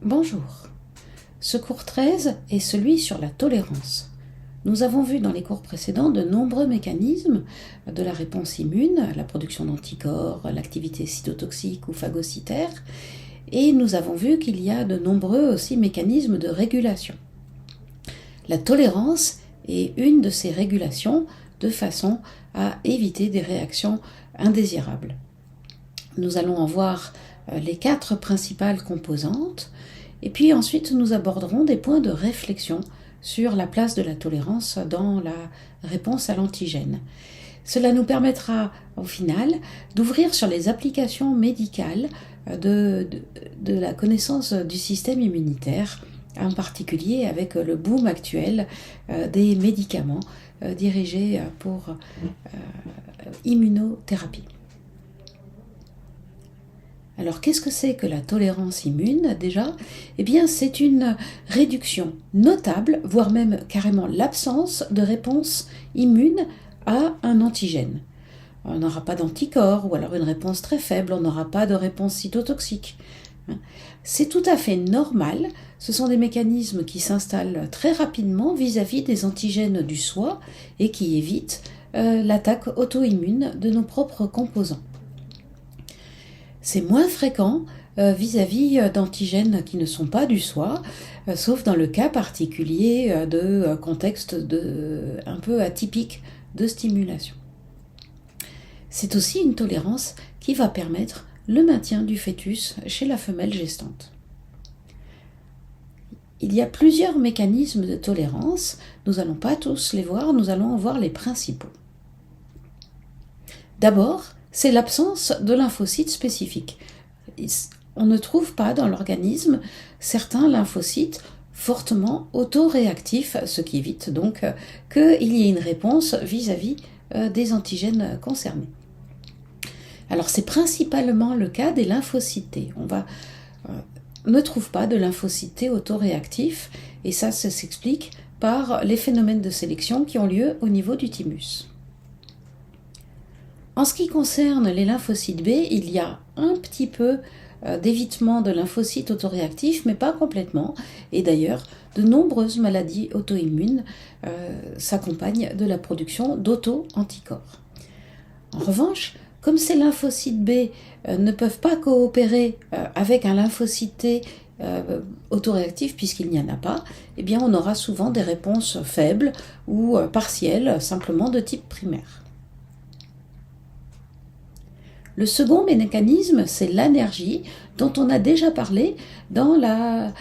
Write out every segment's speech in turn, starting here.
Bonjour. Ce cours 13 est celui sur la tolérance. Nous avons vu dans les cours précédents de nombreux mécanismes de la réponse immune, la production d'anticorps, l'activité cytotoxique ou phagocytaire, et nous avons vu qu'il y a de nombreux aussi mécanismes de régulation. La tolérance est une de ces régulations de façon à éviter des réactions indésirables. Nous allons en voir les 4 principales composantes, et puis ensuite nous aborderons des points de réflexion sur la place de la tolérance dans la réponse à l'antigène. Cela nous permettra au final d'ouvrir sur les applications médicales de la connaissance du système immunitaire, en particulier avec le boom actuel des médicaments dirigés pour immunothérapie. Alors, qu'est-ce que c'est que la tolérance immune, déjà ? Eh bien, c'est une réduction notable, voire même carrément l'absence de réponse immune à un antigène. On n'aura pas d'anticorps, ou alors une réponse très faible, on n'aura pas de réponse cytotoxique. C'est tout à fait normal, ce sont des mécanismes qui s'installent très rapidement vis-à-vis des antigènes du soi et qui évitent l'attaque auto-immune de nos propres composants. C'est moins fréquent vis-à-vis d'antigènes qui ne sont pas du soi, sauf dans le cas particulier de contexte un peu atypique de stimulation. C'est aussi une tolérance qui va permettre le maintien du fœtus chez la femelle gestante. Il y a plusieurs mécanismes de tolérance, nous n'allons pas tous les voir, nous allons en voir les principaux. D'abord, c'est l'absence de lymphocytes spécifiques. On ne trouve pas dans l'organisme certains lymphocytes fortement autoréactifs, ce qui évite donc qu'il y ait une réponse vis-à-vis des antigènes concernés. Alors c'est principalement le cas des lymphocytes T. On ne trouve pas de lymphocytes T autoréactifs et ça s'explique par les phénomènes de sélection qui ont lieu au niveau du thymus. En ce qui concerne les lymphocytes B, il y a un petit peu d'évitement de lymphocytes autoréactifs, mais pas complètement. Et d'ailleurs, de nombreuses maladies auto-immunes s'accompagnent de la production d'auto-anticorps. En revanche, comme ces lymphocytes B ne peuvent pas coopérer avec un lymphocyte T autoréactif, puisqu'il n'y en a pas, eh bien on aura souvent des réponses faibles ou partielles, simplement de type primaire. Le second mécanisme, c'est l'anergie, dont on a déjà parlé dans la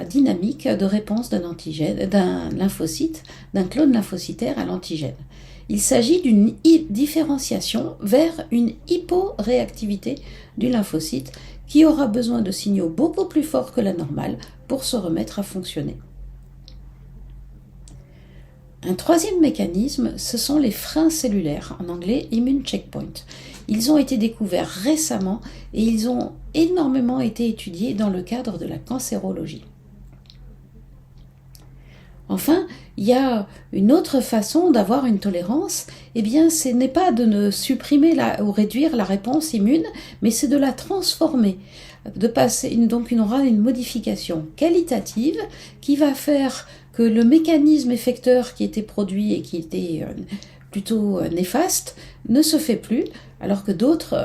dynamique de réponse d'un lymphocyte, d'un clone lymphocytaire à l'antigène. Il s'agit d'une différenciation vers une hyporéactivité du lymphocyte qui aura besoin de signaux beaucoup plus forts que la normale pour se remettre à fonctionner. Un troisième mécanisme, ce sont les freins cellulaires, en anglais immune checkpoint. Ils ont été découverts récemment et ils ont énormément été étudiés dans le cadre de la cancérologie. Enfin, il y a une autre façon d'avoir une tolérance, eh bien ce n'est pas de ne supprimer ou réduire la réponse immune, mais c'est de la transformer. Donc on aura une modification qualitative qui va faire que le mécanisme effecteur qui était produit et qui était plutôt néfaste ne se fait plus, alors que d'autres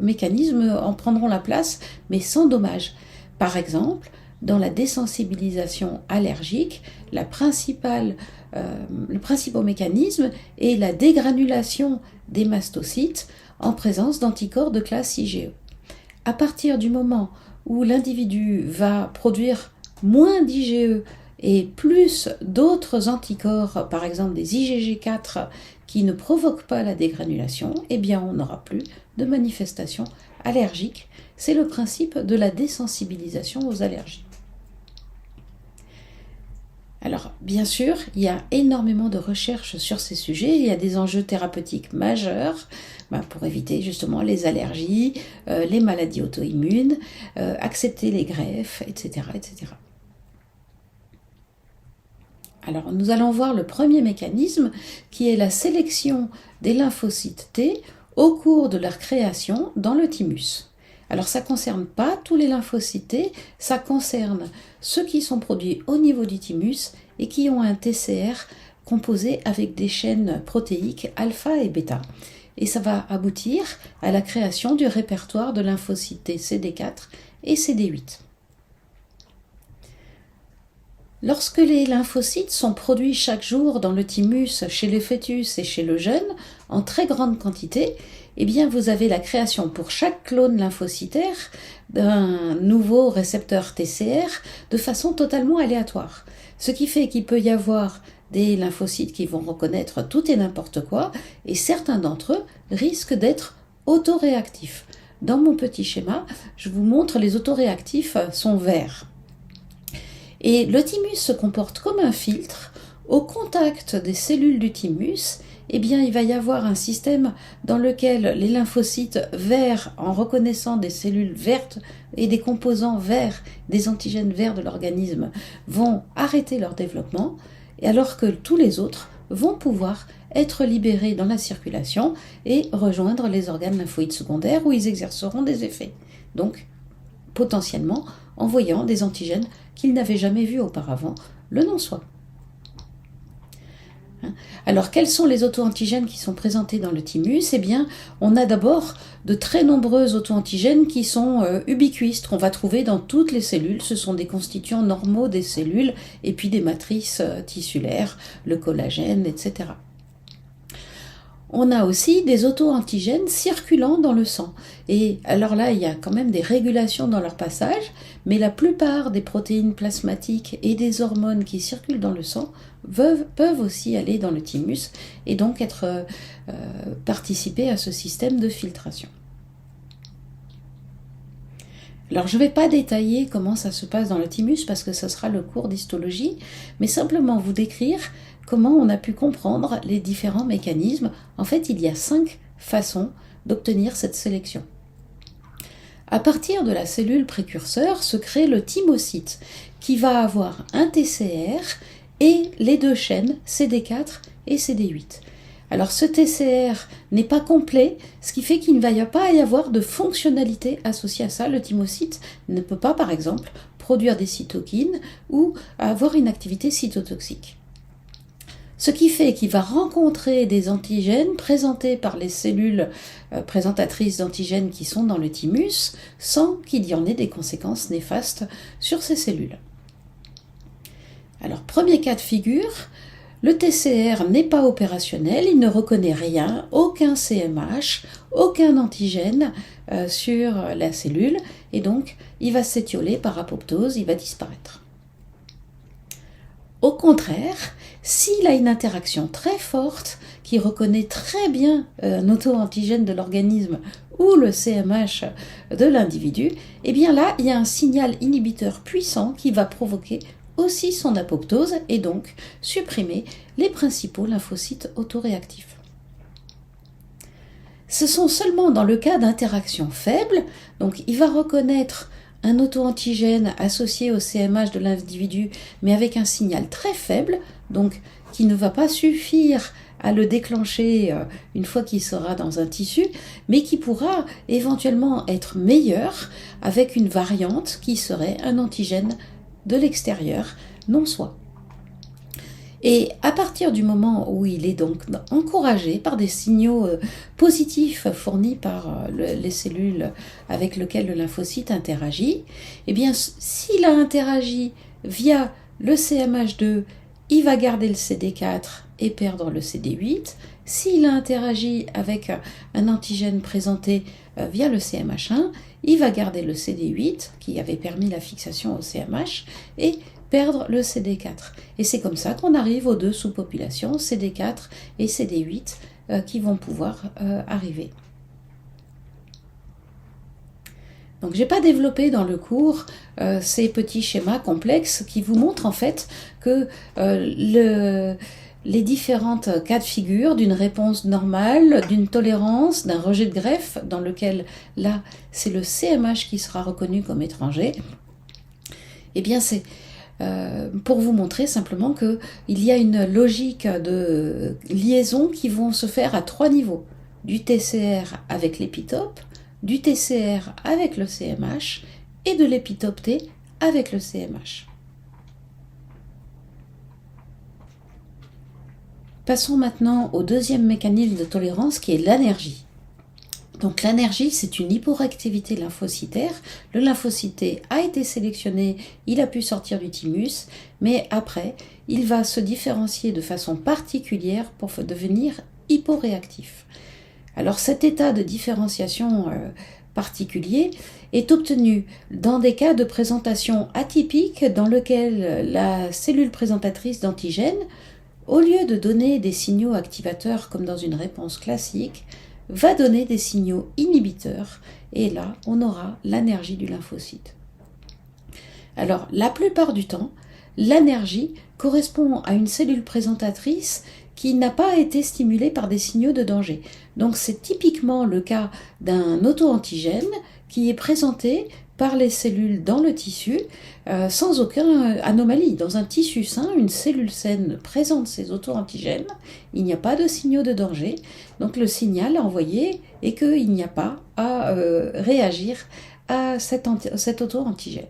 mécanismes en prendront la place, mais sans dommage. Par exemple, dans la désensibilisation allergique, le principal mécanisme est la dégranulation des mastocytes en présence d'anticorps de classe IgE. À partir du moment où l'individu va produire moins d'IgE et plus d'autres anticorps, par exemple des IgG4 qui ne provoquent pas la dégranulation, eh bien on n'aura plus de manifestations allergiques. C'est le principe de la désensibilisation aux allergies. Alors, bien sûr, il y a énormément de recherches sur ces sujets, il y a des enjeux thérapeutiques majeurs pour éviter justement les allergies, les maladies auto-immunes, accepter les greffes, etc., etc. Alors, nous allons voir le premier mécanisme qui est la sélection des lymphocytes T au cours de leur création dans le thymus. Alors ça ne concerne pas tous les lymphocytes T, ça concerne ceux qui sont produits au niveau du thymus et qui ont un TCR composé avec des chaînes protéiques alpha et bêta. Et ça va aboutir à la création du répertoire de lymphocytes T CD4 et CD8. Lorsque les lymphocytes sont produits chaque jour dans le thymus, chez le fœtus et chez le jeune, en très grande quantité, eh bien vous avez la création pour chaque clone lymphocytaire d'un nouveau récepteur TCR de façon totalement aléatoire. Ce qui fait qu'il peut y avoir des lymphocytes qui vont reconnaître tout et n'importe quoi, et certains d'entre eux risquent d'être autoréactifs. Dans mon petit schéma, je vous montre les autoréactifs sont verts. Et le thymus se comporte comme un filtre. Au contact des cellules du thymus, eh bien, il va y avoir un système dans lequel les lymphocytes verts, en reconnaissant des cellules vertes et des composants verts, des antigènes verts de l'organisme, vont arrêter leur développement, et alors que tous les autres vont pouvoir être libérés dans la circulation et rejoindre les organes lymphoïdes secondaires où ils exerceront des effets. Donc, potentiellement, envoyant des antigènes qu'ils n'avaient jamais vus auparavant, le non-soi. Alors, quels sont les auto-antigènes qui sont présentés dans le thymus ? Eh bien, on a d'abord de très nombreux auto-antigènes qui sont ubiquistes, qu'on va trouver dans toutes les cellules. Ce sont des constituants normaux des cellules, et puis des matrices tissulaires, le collagène, etc. On a aussi des auto-antigènes circulant dans le sang. Et alors là, il y a quand même des régulations dans leur passage, mais la plupart des protéines plasmatiques et des hormones qui circulent dans le sang peuvent aussi aller dans le thymus et donc participer à ce système de filtration. Alors je ne vais pas détailler comment ça se passe dans le thymus parce que ce sera le cours d'histologie, mais simplement vous décrire comment on a pu comprendre les différents mécanismes. En fait, il y a 5 façons d'obtenir cette sélection. À partir de la cellule précurseur se crée le thymocyte qui va avoir un TCR et les 2 chaînes CD4 et CD8. Alors ce TCR n'est pas complet, ce qui fait qu'il ne va pas y avoir de fonctionnalité associée à ça. Le thymocyte ne peut pas, par exemple, produire des cytokines ou avoir une activité cytotoxique. Ce qui fait qu'il va rencontrer des antigènes présentés par les cellules présentatrices d'antigènes qui sont dans le thymus, sans qu'il y en ait des conséquences néfastes sur ces cellules. Alors, premier cas de figure, le TCR n'est pas opérationnel, il ne reconnaît rien, aucun CMH, aucun antigène sur la cellule, et donc il va s'étioler par apoptose, il va disparaître. Au contraire, s'il a une interaction très forte qui reconnaît très bien un auto-antigène de l'organisme ou le CMH de l'individu, eh bien là, il y a un signal inhibiteur puissant qui va provoquer aussi son apoptose et donc supprimer les principaux lymphocytes autoréactifs. Ce sont seulement dans le cas d'interactions faibles, donc il va reconnaître un auto-antigène associé au CMH de l'individu, mais avec un signal très faible, donc qui ne va pas suffire à le déclencher une fois qu'il sera dans un tissu, mais qui pourra éventuellement être meilleur avec une variante qui serait un antigène de l'extérieur, non soi. Et à partir du moment où il est donc encouragé par des signaux positifs fournis par les cellules avec lesquelles le lymphocyte interagit, eh bien s'il a interagi via le CMH2, il va garder le CD4 et perdre le CD8. S'il a interagi avec un antigène présenté via le CMH1, il va garder le CD8 qui avait permis la fixation au CMH et perdre le CD4. Et c'est comme ça qu'on arrive aux 2 sous-populations, CD4 et CD8, qui vont pouvoir arriver. Donc j'ai pas développé dans le cours ces petits schémas complexes qui vous montrent en fait que les différentes cas de figure d'une réponse normale, d'une tolérance, d'un rejet de greffe, dans lequel là c'est le CMH qui sera reconnu comme étranger, eh bien c'est pour vous montrer simplement qu'il y a une logique de liaison qui vont se faire à 3 niveaux. Du TCR avec l'épitope, du TCR avec le CMH et de l'épitope T avec le CMH. Passons maintenant au deuxième mécanisme de tolérance qui est l'anergie. Donc l'anergie, c'est une hyporéactivité lymphocytaire. Le lymphocyte T a été sélectionné, il a pu sortir du thymus, mais après, il va se différencier de façon particulière pour devenir hyporéactif. Alors cet état de différenciation particulier est obtenu dans des cas de présentation atypique dans lequel la cellule présentatrice d'antigène, au lieu de donner des signaux activateurs comme dans une réponse classique, va donner des signaux inhibiteurs et là on aura l'anergie du lymphocyte. Alors la plupart du temps, l'anergie correspond à une cellule présentatrice qui n'a pas été stimulée par des signaux de danger. Donc c'est typiquement le cas d'un auto-antigène qui est présenté par les cellules dans le tissu sans aucune anomalie. Dans un tissu sain, une cellule saine présente ces auto-antigènes, il n'y a pas de signaux de danger, donc le signal envoyé est qu'il n'y a pas à réagir à cet auto-antigène.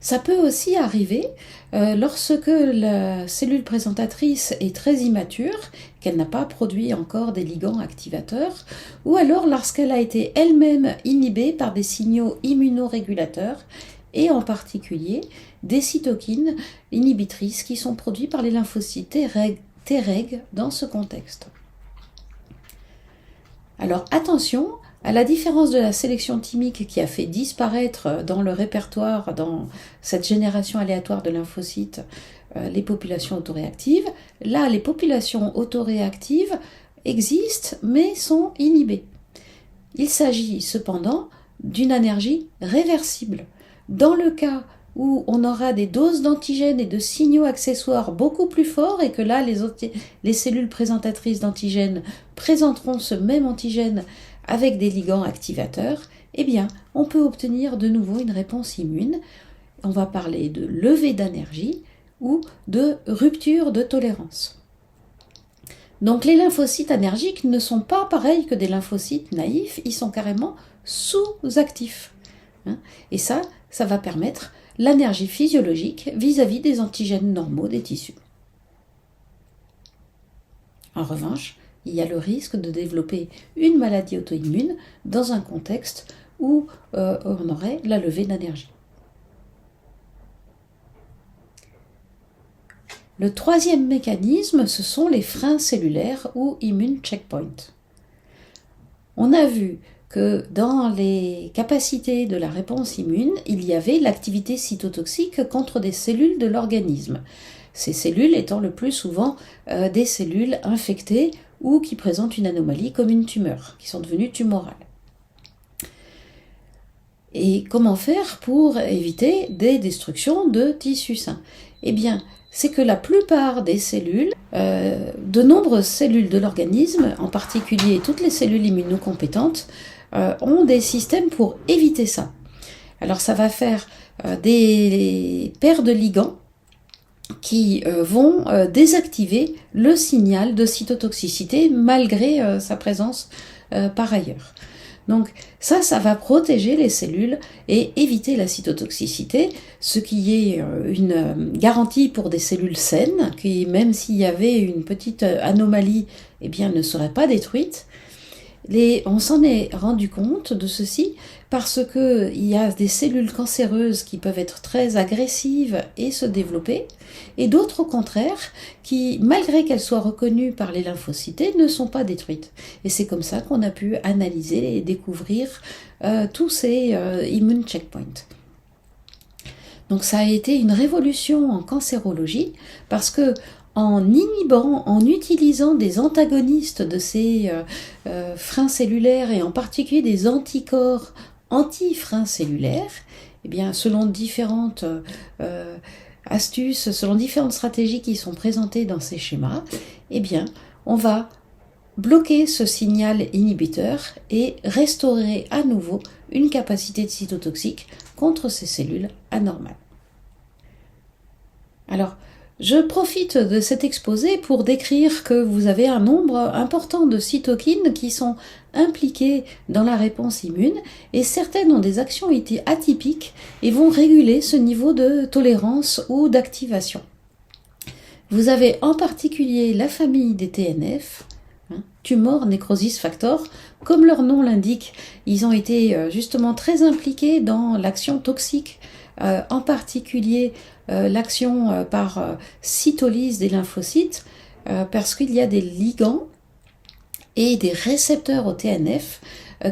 Ça peut aussi arriver lorsque la cellule présentatrice est très immature, qu'elle n'a pas produit encore des ligands activateurs, ou alors lorsqu'elle a été elle-même inhibée par des signaux immunorégulateurs, et en particulier des cytokines inhibitrices qui sont produits par les lymphocytes Treg dans ce contexte. Alors attention, à la différence de la sélection thymique qui a fait disparaître dans le répertoire, dans cette génération aléatoire de lymphocytes, les populations autoréactives, là les populations autoréactives existent mais sont inhibées. Il s'agit cependant d'une anergie réversible. Dans le cas où on aura des doses d'antigènes et de signaux accessoires beaucoup plus forts et que là les cellules présentatrices d'antigènes présenteront ce même antigène avec des ligands activateurs, eh bien, on peut obtenir de nouveau une réponse immune. On va parler de levée d'anergie ou de rupture de tolérance. Donc les lymphocytes anergiques ne sont pas pareils que des lymphocytes naïfs, ils sont carrément sous-actifs. Et ça va permettre l'anergie physiologique vis-à-vis des antigènes normaux des tissus. En revanche, il y a le risque de développer une maladie auto-immune dans un contexte où on aurait la levée d'anergie. Le troisième mécanisme, ce sont les freins cellulaires ou immune checkpoints. On a vu que dans les capacités de la réponse immune, il y avait l'activité cytotoxique contre des cellules de l'organisme. Ces cellules étant le plus souvent des cellules infectées ou qui présentent une anomalie comme une tumeur, qui sont devenues tumorales. Et comment faire pour éviter des destructions de tissus sains ? Eh bien, c'est que la plupart des cellules, de nombreuses cellules de l'organisme, en particulier toutes les cellules immunocompétentes, ont des systèmes pour éviter ça. Alors ça va faire des paires de ligands qui vont désactiver le signal de cytotoxicité malgré sa présence par ailleurs. Donc ça va protéger les cellules et éviter la cytotoxicité, ce qui est une garantie pour des cellules saines, qui même s'il y avait une petite anomalie, eh bien, ne seraient pas détruites. On s'en est rendu compte de ceci parce qu'il y a des cellules cancéreuses qui peuvent être très agressives et se développer, et d'autres au contraire qui, malgré qu'elles soient reconnues par les lymphocytes, ne sont pas détruites. Et c'est comme ça qu'on a pu analyser et découvrir tous ces immune checkpoints. Donc ça a été une révolution en cancérologie parce que en inhibant, en utilisant des antagonistes de ces freins cellulaires et en particulier des anticorps anti-freins cellulaires, eh bien, selon différentes astuces, selon différentes stratégies qui sont présentées dans ces schémas, eh bien, on va bloquer ce signal inhibiteur et restaurer à nouveau une capacité de cytotoxique contre ces cellules anormales. Alors, Je profite de cet exposé pour décrire que vous avez un nombre important de cytokines qui sont impliquées dans la réponse immune et certaines ont des actions atypiques et vont réguler ce niveau de tolérance ou d'activation. Vous avez en particulier la famille des TNF, Tumor Necrosis Factor. Comme leur nom l'indique, ils ont été justement très impliqués dans l'action toxique, en particulier l'action par cytolyse des lymphocytes, parce qu'il y a des ligands et des récepteurs au TNF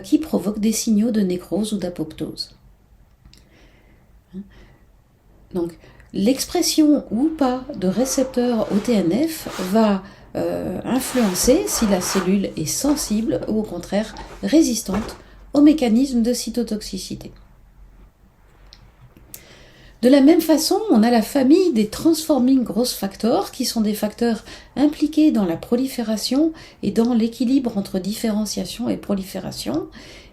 qui provoquent des signaux de nécrose ou d'apoptose. Donc, l'expression ou pas de récepteurs au TNF va influencer si la cellule est sensible ou au contraire résistante au mécanisme de cytotoxicité. De la même façon, on a la famille des Transforming Growth Factors qui sont des facteurs impliqués dans la prolifération et dans l'équilibre entre différenciation et prolifération.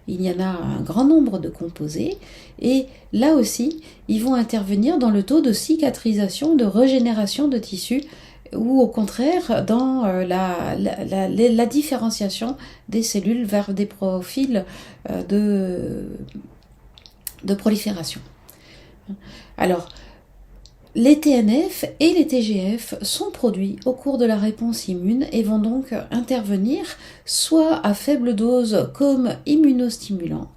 Il y en a un grand nombre de composés et là aussi, ils vont intervenir dans le taux de cicatrisation, de régénération de tissus ou au contraire dans la différenciation des cellules vers des profils de prolifération. Alors, les TNF et les TGF sont produits au cours de la réponse immune et vont donc intervenir soit à faible dose comme immunostimulants,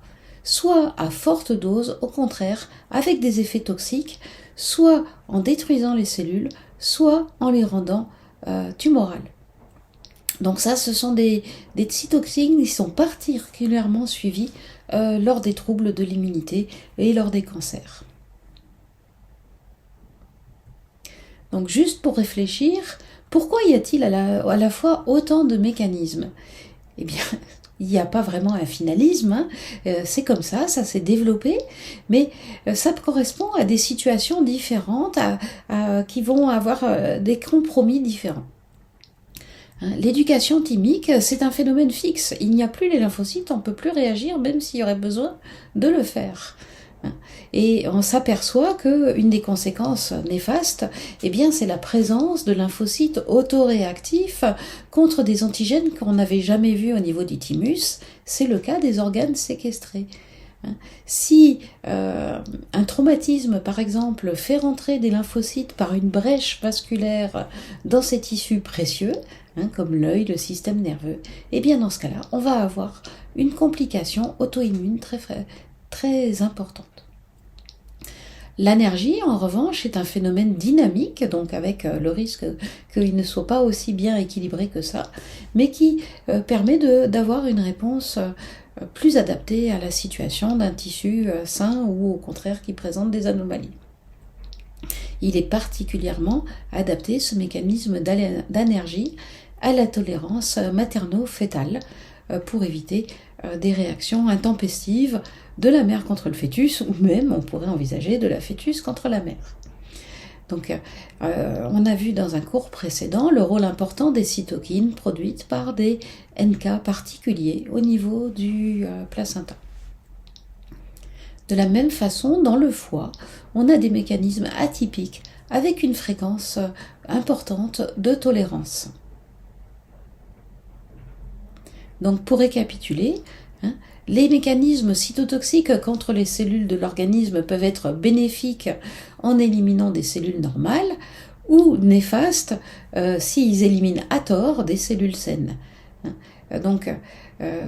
soit à forte dose, au contraire, avec des effets toxiques, soit en détruisant les cellules, soit en les rendant tumorales. Donc ça, ce sont des cytokines qui sont particulièrement suivies lors des troubles de l'immunité et lors des cancers. Donc juste pour réfléchir, pourquoi y a-t-il à la fois autant de mécanismes ? Eh bien, il n'y a pas vraiment un finalisme, c'est comme ça s'est développé, mais ça correspond à des situations différentes qui vont avoir des compromis différents. L'éducation thymique, c'est un phénomène fixe. Il n'y a plus les lymphocytes, on ne peut plus réagir même s'il y aurait besoin de le faire. Et on s'aperçoit qu'une des conséquences néfastes, eh bien, c'est la présence de lymphocytes autoréactifs contre des antigènes qu'on n'avait jamais vus au niveau du thymus. C'est le cas des organes séquestrés. Si un traumatisme, par exemple, fait rentrer des lymphocytes par une brèche vasculaire dans ces tissus précieux, comme l'œil, le système nerveux, eh bien dans ce cas-là, on va avoir une complication auto-immune très importante. L'énergie, en revanche, est un phénomène dynamique, donc avec le risque qu'il ne soit pas aussi bien équilibré que ça, mais qui permet d'avoir une réponse plus adaptée à la situation d'un tissu sain ou au contraire qui présente des anomalies. Il est particulièrement adapté, ce mécanisme d'énergie, à la tolérance materno-fœtale pour éviter des réactions intempestives de la mère contre le fœtus, ou même on pourrait envisager de la fœtus contre la mère. Donc on a vu dans un cours précédent le rôle important des cytokines produites par des NK particuliers au niveau du placenta. De la même façon, dans le foie, on a des mécanismes atypiques avec une fréquence importante de tolérance. Donc pour récapituler, les mécanismes cytotoxiques contre les cellules de l'organisme peuvent être bénéfiques en éliminant des cellules normales ou néfastes s'ils éliminent à tort des cellules saines. Donc,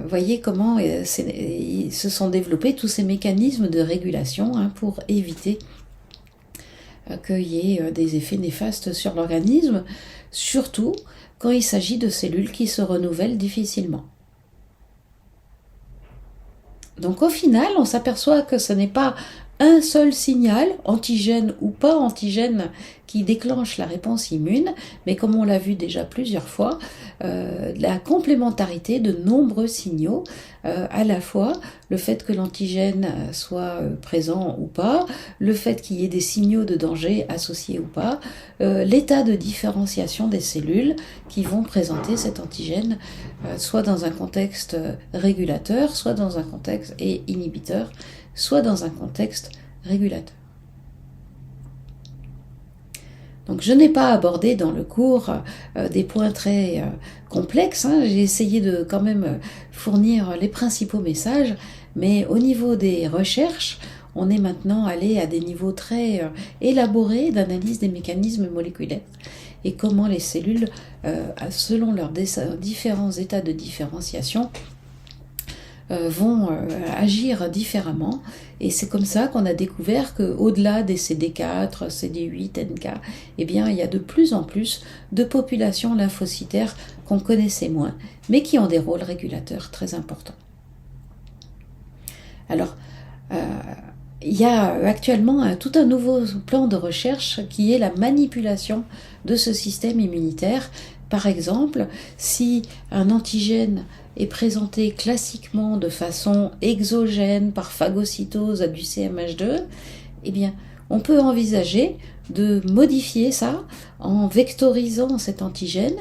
voyez comment se sont développés tous ces mécanismes de régulation pour éviter qu'il y ait des effets néfastes sur l'organisme, surtout quand il s'agit de cellules qui se renouvellent difficilement. Donc au final, on s'aperçoit que ce n'est pas un seul signal, antigène ou pas antigène, qui déclenche la réponse immune, mais comme on l'a vu déjà plusieurs fois, la complémentarité de nombreux signaux, à la fois le fait que l'antigène soit présent ou pas, le fait qu'il y ait des signaux de danger associés ou pas, l'état de différenciation des cellules qui vont présenter cet antigène, soit dans un contexte régulateur, soit dans un contexte inhibiteur, soit dans un contexte régulateur. Donc je n'ai pas abordé dans le cours des points très complexes, hein. J'ai essayé de quand même fournir les principaux messages, mais au niveau des recherches, on est maintenant allé à des niveaux très élaborés d'analyse des mécanismes moléculaires et comment les cellules, selon leurs différents états de différenciation, vont agir différemment. Et c'est comme ça qu'on a découvert qu'au-delà des CD4, CD8, NK, eh bien, il y a de plus en plus de populations lymphocytaires qu'on connaissait moins, mais qui ont des rôles régulateurs très importants. Alors, il y a actuellement tout un nouveau plan de recherche qui est la manipulation de ce système immunitaire. Par exemple, si un antigène est présenté classiquement de façon exogène par phagocytose à du CMH2, eh bien, on peut envisager de modifier ça en vectorisant cet antigène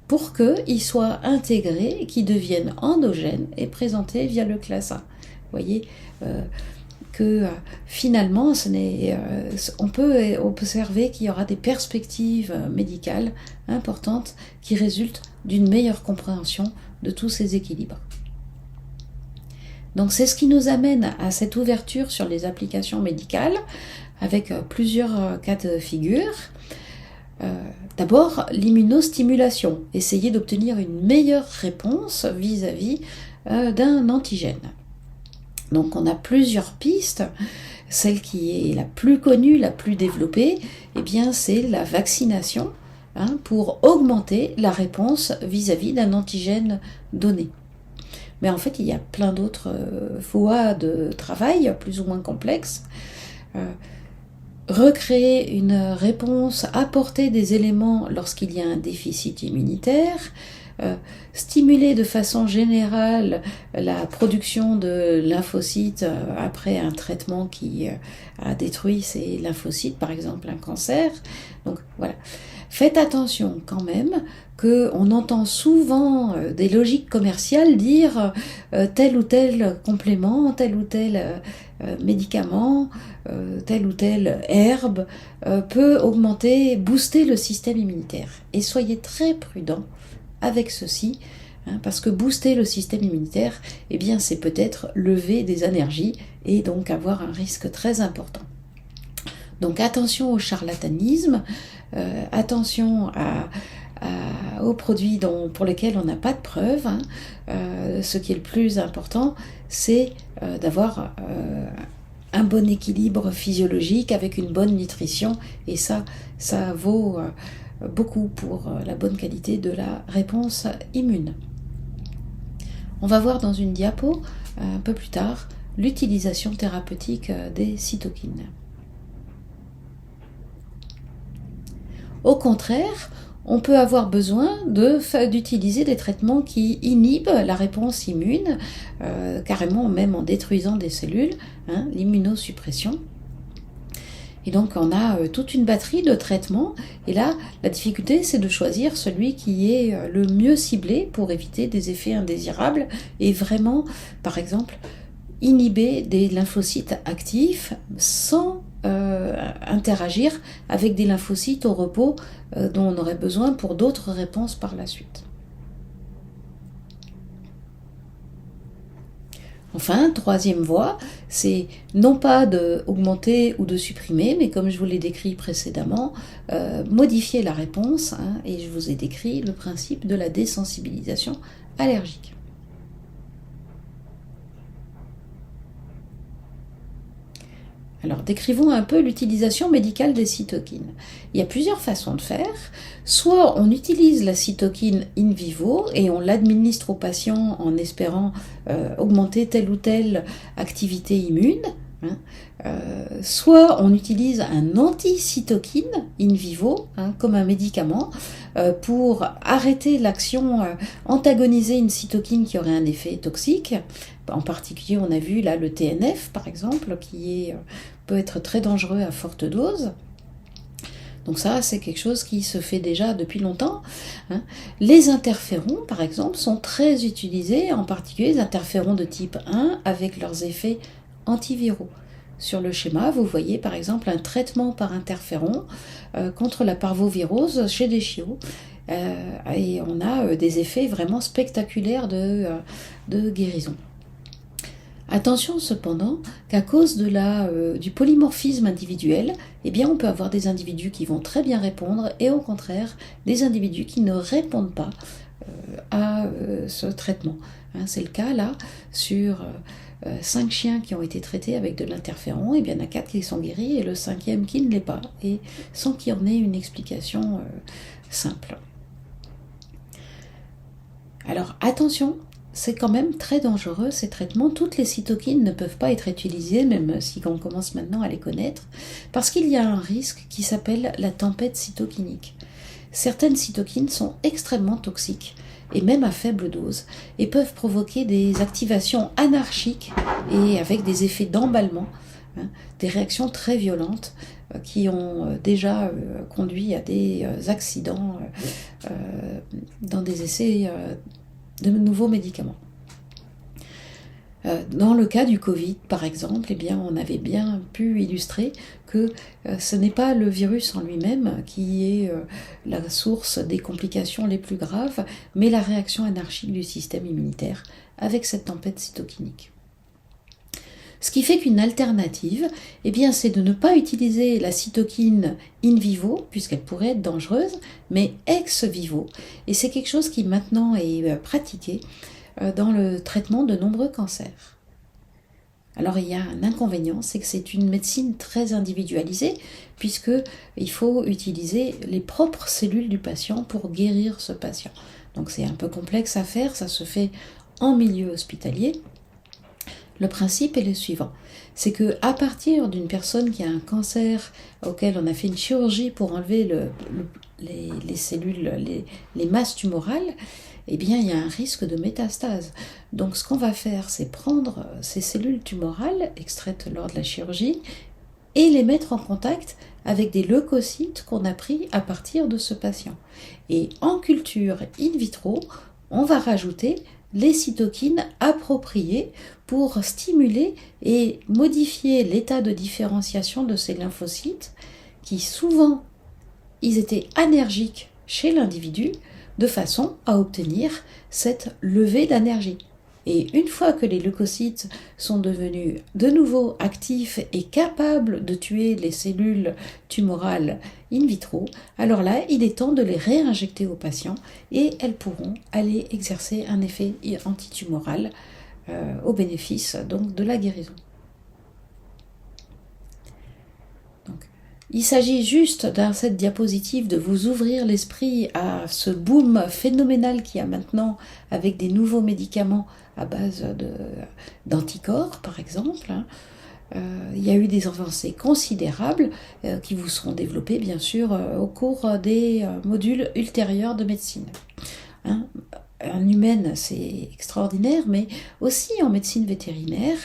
pour qu'il soit intégré et qu'il devienne endogène et présenté via le classe A. Vous voyez que finalement, on peut observer qu'il y aura des perspectives médicales importantes qui résultent d'une meilleure compréhension de tous ces équilibres. Donc c'est ce qui nous amène à cette ouverture sur les applications médicales avec plusieurs cas de figure. D'abord, l'immunostimulation, essayer d'obtenir une meilleure réponse vis-à-vis d'un antigène. Donc on a plusieurs pistes. Celle qui est la plus connue, la plus développée, eh bien c'est la vaccination, pour augmenter la réponse vis-à-vis d'un antigène donné. Mais en fait, il y a plein d'autres voies de travail, plus ou moins complexes. Recréer une réponse, apporter des éléments lorsqu'il y a un déficit immunitaire, stimuler de façon générale la production de lymphocytes après un traitement qui a détruit ces lymphocytes, par exemple un cancer. Donc voilà. Faites attention quand même qu'on entend souvent des logiques commerciales dire tel ou tel complément, tel ou tel médicament, telle ou telle herbe peut augmenter, booster le système immunitaire. Et soyez très prudents avec ceci, parce que booster le système immunitaire, eh bien, c'est peut-être lever des énergies et donc avoir un risque très important. Donc attention au charlatanisme, attention aux produits pour lesquels on n'a pas de preuves. Ce qui est le plus important, c'est d'avoir un bon équilibre physiologique avec une bonne nutrition, et ça vaut beaucoup pour la bonne qualité de la réponse immune. On va voir dans une diapo un peu plus tard l'utilisation thérapeutique des cytokines. Au contraire, on peut avoir besoin d'utiliser des traitements qui inhibent la réponse immune, carrément même en détruisant des cellules, l'immunosuppression. Et donc on a toute une batterie de traitements, et là la difficulté c'est de choisir celui qui est le mieux ciblé pour éviter des effets indésirables et vraiment, par exemple, inhiber des lymphocytes actifs sans interagir avec des lymphocytes au repos dont on aurait besoin pour d'autres réponses par la suite. Enfin, troisième voie, c'est non pas d'augmenter ou de supprimer, mais comme je vous l'ai décrit précédemment, modifier la réponse, et je vous ai décrit le principe de la désensibilisation allergique. Alors, décrivons un peu l'utilisation médicale des cytokines. Il y a plusieurs façons de faire. Soit on utilise la cytokine in vivo et on l'administre au patient en espérant augmenter telle ou telle activité immune. Soit on utilise un anti-cytokine in vivo, comme un médicament, pour arrêter l'action, antagoniser une cytokine qui aurait un effet toxique. En particulier, on a vu là le TNF, par exemple, qui peut être très dangereux à forte dose. Donc ça, c'est quelque chose qui se fait déjà depuis longtemps. Les interférons, par exemple, sont très utilisés, en particulier les interférons de type 1, avec leurs effets antiviraux. Sur le schéma, vous voyez par exemple un traitement par interféron contre la parvovirose chez des chiots. Et on a des effets vraiment spectaculaires de guérison. Attention cependant qu'à cause du polymorphisme individuel, eh bien on peut avoir des individus qui vont très bien répondre et au contraire des individus qui ne répondent pas à ce traitement. C'est le cas là sur 5 chiens qui ont été traités avec de l'interféron, et bien il y en a 4 qui sont guéris et le 5e qui ne l'est pas, et sans qu'il y en ait une explication simple. Alors attention, c'est quand même très dangereux ces traitements. Toutes les cytokines ne peuvent pas être utilisées, même si on commence maintenant à les connaître, parce qu'il y a un risque qui s'appelle la tempête cytokinique. Certaines cytokines sont extrêmement toxiques, et même à faible dose, et peuvent provoquer des activations anarchiques et avec des effets d'emballement, des réactions très violentes qui ont déjà conduit à des accidents dans des essais de nouveaux médicaments. Dans le cas du Covid, par exemple, eh bien, on avait bien pu illustrer que ce n'est pas le virus en lui-même qui est la source des complications les plus graves, mais la réaction anarchique du système immunitaire avec cette tempête cytokinique. Ce qui fait qu'une alternative, eh bien, c'est de ne pas utiliser la cytokine in vivo, puisqu'elle pourrait être dangereuse, mais ex vivo. Et c'est quelque chose qui maintenant est pratiqué dans le traitement de nombreux cancers. Alors il y a un inconvénient, c'est que c'est une médecine très individualisée, puisqu'il faut utiliser les propres cellules du patient pour guérir ce patient. Donc c'est un peu complexe à faire, ça se fait en milieu hospitalier. Le principe est le suivant, c'est que à partir d'une personne qui a un cancer auquel on a fait une chirurgie pour enlever les cellules, les masses tumorales, eh bien il y a un risque de métastase. Donc ce qu'on va faire, c'est prendre ces cellules tumorales extraites lors de la chirurgie et les mettre en contact avec des leucocytes qu'on a pris à partir de ce patient. Et en culture in vitro, on va rajouter les cytokines appropriées pour stimuler et modifier l'état de différenciation de ces lymphocytes qui souvent, ils étaient anergiques chez l'individu de façon à obtenir cette levée d'énergie. Et une fois que les leucocytes sont devenus de nouveau actifs et capables de tuer les cellules tumorales in vitro, alors là, il est temps de les réinjecter aux patients et elles pourront aller exercer un effet antitumoral au bénéfice donc de la guérison. Donc, il s'agit juste dans cette diapositive de vous ouvrir l'esprit à ce boom phénoménal qu'il y a maintenant avec des nouveaux médicaments à base d'anticorps, par exemple. Il y a eu des avancées considérables qui vous seront développées, bien sûr, au cours des modules ultérieurs de médecine. En humaine, c'est extraordinaire, mais aussi en médecine vétérinaire,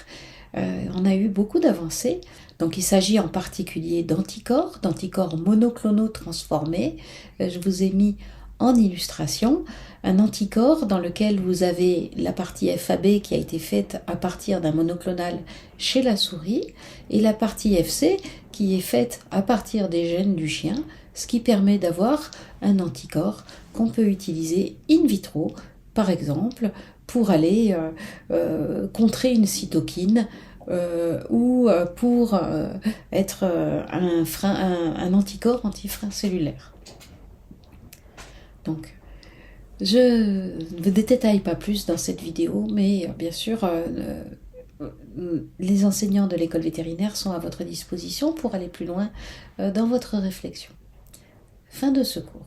on a eu beaucoup d'avancées. Donc il s'agit en particulier d'anticorps monoclonaux transformés. Je vous ai mis en illustration un anticorps dans lequel vous avez la partie FAB qui a été faite à partir d'un monoclonal chez la souris et la partie FC qui est faite à partir des gènes du chien, ce qui permet d'avoir un anticorps qu'on peut utiliser in vitro, par exemple, pour aller contrer une cytokine ou pour être un anticorps anti-frein cellulaire. Donc, je ne détaille pas plus dans cette vidéo, mais bien sûr, les enseignants de l'école vétérinaire sont à votre disposition pour aller plus loin dans votre réflexion. Fin de ce cours.